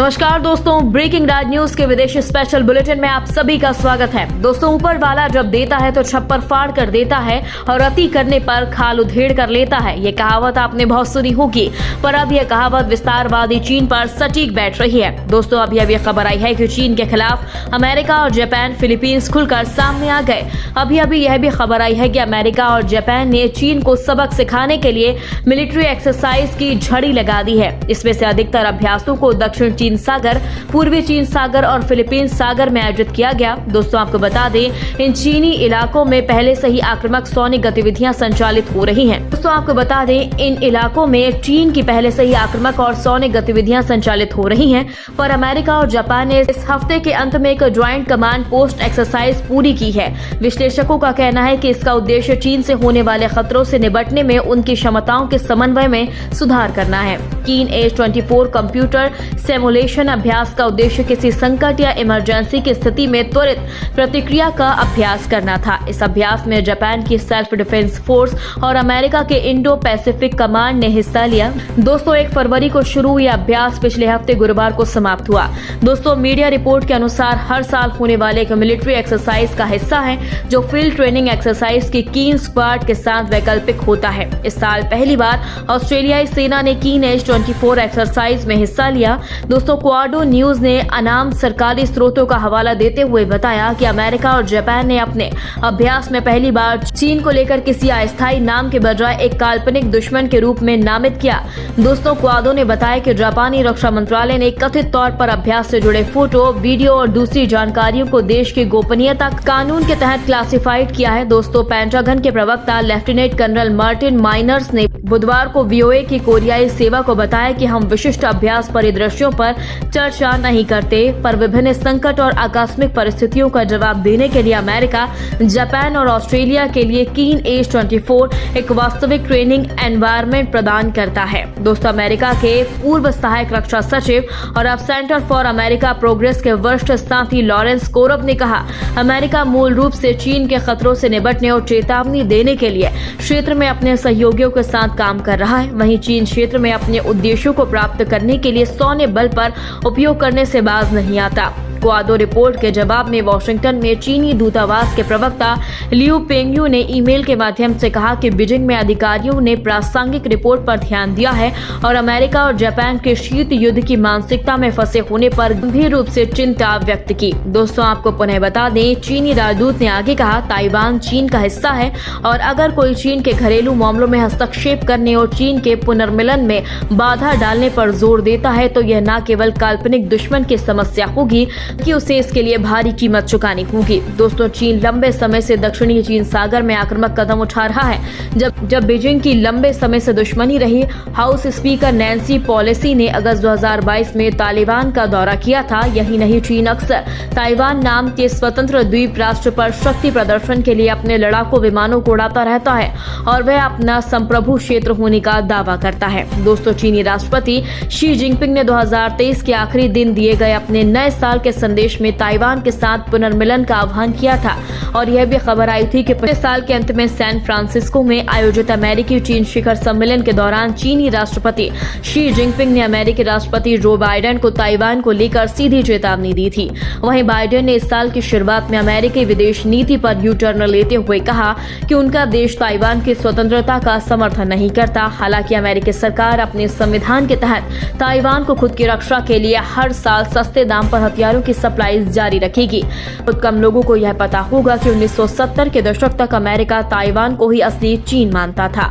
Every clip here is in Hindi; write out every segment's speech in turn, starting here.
नमस्कार दोस्तों, ब्रेकिंग राज न्यूज के विदेशी स्पेशल बुलेटिन में आप सभी का स्वागत है। दोस्तों, ऊपर वाला जब देता है तो छप्पर फाड़ कर देता है और अति करने पर खाल उधेड़ कर लेता है। ये कहावत आपने बहुत सुनी होगी, पर अब यह कहावत विस्तारवादी चीन पर सटीक बैठ रही है। दोस्तों, अभी खबर आई है कि चीन के खिलाफ अमेरिका और जापान, फिलीपींस खुलकर सामने आ गए। अभी यह भी खबर आई है कि अमेरिका और जापान ने चीन को सबक सिखाने के लिए मिलिट्री एक्सरसाइज की झड़ी लगा दी है। इसमें से अधिकतर अभ्यासों को दक्षिण चीन सागर, पूर्वी चीन सागर और फिलीपींस सागर में आयोजित किया गया। दोस्तों, आपको बता दें, इन चीनी इलाकों में पहले से ही आक्रामक सैनिक गतिविधियां संचालित हो रही हैं। दोस्तों, आपको बता दें, इन इलाकों में चीन की पहले से ही आक्रामक और सैनिक गतिविधियां संचालित हो रही हैं, पर अमेरिका और जापान ने इस हफ्ते के अंत में एक ज्वाइंट कमांड पोस्ट एक्सरसाइज पूरी की है। विश्लेषकों का कहना है कि इसका उद्देश्य चीन से होने वाले खतरों से निपटने में उनकी क्षमताओं के समन्वय में सुधार करना है। कीन एज-24 कंप्यूटर सिमुलेशन अभ्यास का उद्देश्य किसी संकट या इमरजेंसी की स्थिति में त्वरित प्रतिक्रिया का अभ्यास करना था। इस अभ्यास में जापान की सेल्फ डिफेंस फोर्स और अमेरिका के इंडो पैसिफिक कमांड ने हिस्सा लिया। दोस्तों, 1 फरवरी को शुरू यह अभ्यास पिछले हफ्ते गुरुवार को समाप्त हुआ। दोस्तों, मीडिया रिपोर्ट के अनुसार हर साल होने वाले एक मिलिट्री एक्सरसाइज का हिस्सा है, जो फील्ड ट्रेनिंग एक्सरसाइज की कीन स्क्वाड के साथ वैकल्पिक होता है। इस साल पहली बार ऑस्ट्रेलियाई सेना ने कीन एज-24 एक्सरसाइज में हिस्सा लिया। दोस्तों, क्वाडो न्यूज ने अनाम सरकारी स्रोतों का हवाला देते हुए बताया कि अमेरिका और जापान ने अपने अभ्यास में पहली बार चीन को लेकर किसी अस्थायी नाम के बजाय एक काल्पनिक दुश्मन के रूप में नामित किया। दोस्तों, क्वाडो ने बताया कि जापानी रक्षा मंत्रालय ने कथित तौर पर अभ्यास से जुड़े फोटो, वीडियो और दूसरी जानकारियों को देश की गोपनीयता कानून के तहत क्लासिफाइड किया है। दोस्तों, पेंटागन के प्रवक्ता लेफ्टिनेंट कर्नल मार्टिन माइनर्स ने बुधवार को वीओए की कोरियाई सेवा को बताया कि हम विशिष्ट अभ्यास परिदृश्यों पर चर्चा नहीं करते, पर विभिन्न संकट और आकस्मिक परिस्थितियों का जवाब देने के लिए अमेरिका, जापान और ऑस्ट्रेलिया के लिए कीन एज-24 एक वास्तविक ट्रेनिंग एनवायरनमेंट प्रदान करता है। दोस्तों, अमेरिका के पूर्व सहायक रक्षा सचिव और अब सेंटर फॉर अमेरिका प्रोग्रेस के वरिष्ठ साथी लॉरेंस कोरब ने कहा, अमेरिका मूल रूप से चीन के खतरों से निपटने और चेतावनी देने के लिए क्षेत्र में अपने सहयोगियों के साथ काम कर रहा है। वहीं चीन क्षेत्र में अपने उद्देश्यों को प्राप्त करने के लिए सैन्य बल पर उपयोग करने से बाज नहीं आता। क्वाडो रिपोर्ट के जवाब में वाशिंगटन में चीनी दूतावास के प्रवक्ता लियू पेंगयू ने ईमेल के माध्यम से कहा कि बीजिंग में अधिकारियों ने प्रासंगिक रिपोर्ट पर ध्यान दिया है और अमेरिका और जापान के शीत युद्ध की मानसिकता में फंसे होने पर गंभीर रूप से चिंता व्यक्त की। दोस्तों, आपको पुनः बता दें, चीनी राजदूत ने आगे कहा, ताइवान चीन का हिस्सा है और अगर कोई चीन के घरेलू मामलों में हस्तक्षेप करने और चीन के पुनर्मिलन में बाधा डालने पर जोर देता है तो यह न केवल काल्पनिक दुश्मन की समस्या होगी कि उसे इसके लिए भारी कीमत चुकानी होगी। दोस्तों, चीन लंबे समय से दक्षिणी चीन सागर में आक्रामक कदम उठा रहा है। जब बीजिंग की लंबे समय से दुश्मनी रही, हाउस स्पीकर नैन्सी पेलोसी ने अगस्त 2022 में ताइवान का दौरा किया था। यही नहीं, चीन अक्सर ताइवान नाम के स्वतंत्र द्वीप राष्ट्र पर शक्ति प्रदर्शन के लिए अपने लड़ाकू विमानों को उड़ाता रहता है और वह अपना संप्रभु क्षेत्र होने का दावा करता है। दोस्तों, चीनी राष्ट्रपति शी जिनपिंग ने 2023 के आखिरी दिन दिए गए अपने नए साल के संदेश में ताइवान के साथ पुनर्मिलन का आह्वान किया था और यह भी खबर आई थी कि पिछले साल के अंत में सैन फ्रांसिस्को में आयोजित अमेरिकी चीन शिखर सम्मेलन के दौरान चीनी राष्ट्रपति शी जिनपिंग ने अमेरिकी राष्ट्रपति जो बाइडेन को ताइवान को लेकर सीधी चेतावनी दी थी। वहीं बाइडेन ने इस साल की शुरुआत में अमेरिकी विदेश नीति पर यू टर्न लेते हुए कहा कि उनका देश ताइवान की स्वतंत्रता का समर्थन नहीं करता। हालांकि अमेरिकी सरकार अपने संविधान के तहत ताइवान को खुद की रक्षा के लिए हर साल सस्ते दाम पर हथियारों की सप्लाई जारी रखेगी। बहुत कम लोगों को यह पता होगा कि 1970 के दशक तक अमेरिका ताइवान को ही असली चीन मानता था।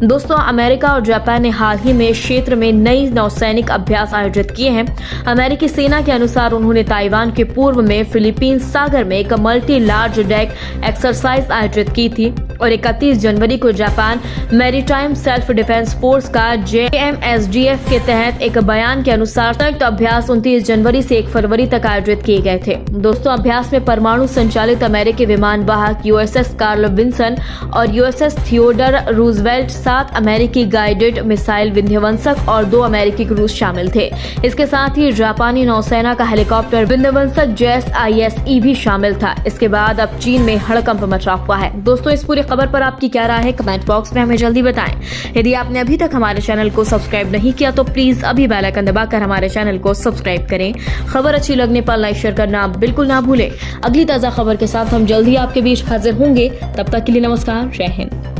दोस्तों, अमेरिका और जापान ने हाल ही में क्षेत्र में नई नौसैनिक अभ्यास आयोजित किए हैं। अमेरिकी सेना के अनुसार उन्होंने ताइवान के पूर्व में फिलीपींस सागर में एक मल्टी लार्ज डेक एक्सरसाइज आयोजित की थी और 31 जनवरी को Japan maritime self defence force का JMSDF के तहत एक बयान के अनुसार संयुक्त अभ्यास 29 जनवरी से 1 फरवरी तक आयोजित किए गए थे। दोस्तों, अभ्यास में परमाणु संचालित अमेरिकी विमान वाहक USS कार्ल विंसन और USS थियोडर रूजवेल्ट, 7 अमेरिकी गाइडेड मिसाइल विध्वंसक और 2 अमेरिकी क्रूज शामिल थे। इसके साथ ही जापानी नौसेना का हेलीकॉप्टर विध्वंसक JSISE भी शामिल था। इसके बाद अब चीन में हड़कंप मचा हुआ है। दोस्तों, इस पूरी खबर पर आपकी क्या राय है, कमेंट बॉक्स में हमें जल्दी बताएं। यदि आपने अभी तक हमारे चैनल को सब्सक्राइब नहीं किया तो प्लीज अभी बेल आइकन दबाकर हमारे चैनल को सब्सक्राइब करें। खबर अच्छी लगने पर लाइक शेयर करना बिल्कुल ना भूलें। अगली ताजा खबर के साथ हम जल्द ही आपके बीच हाजिर होंगे। तब तक के लिए नमस्कार, जय हिंद।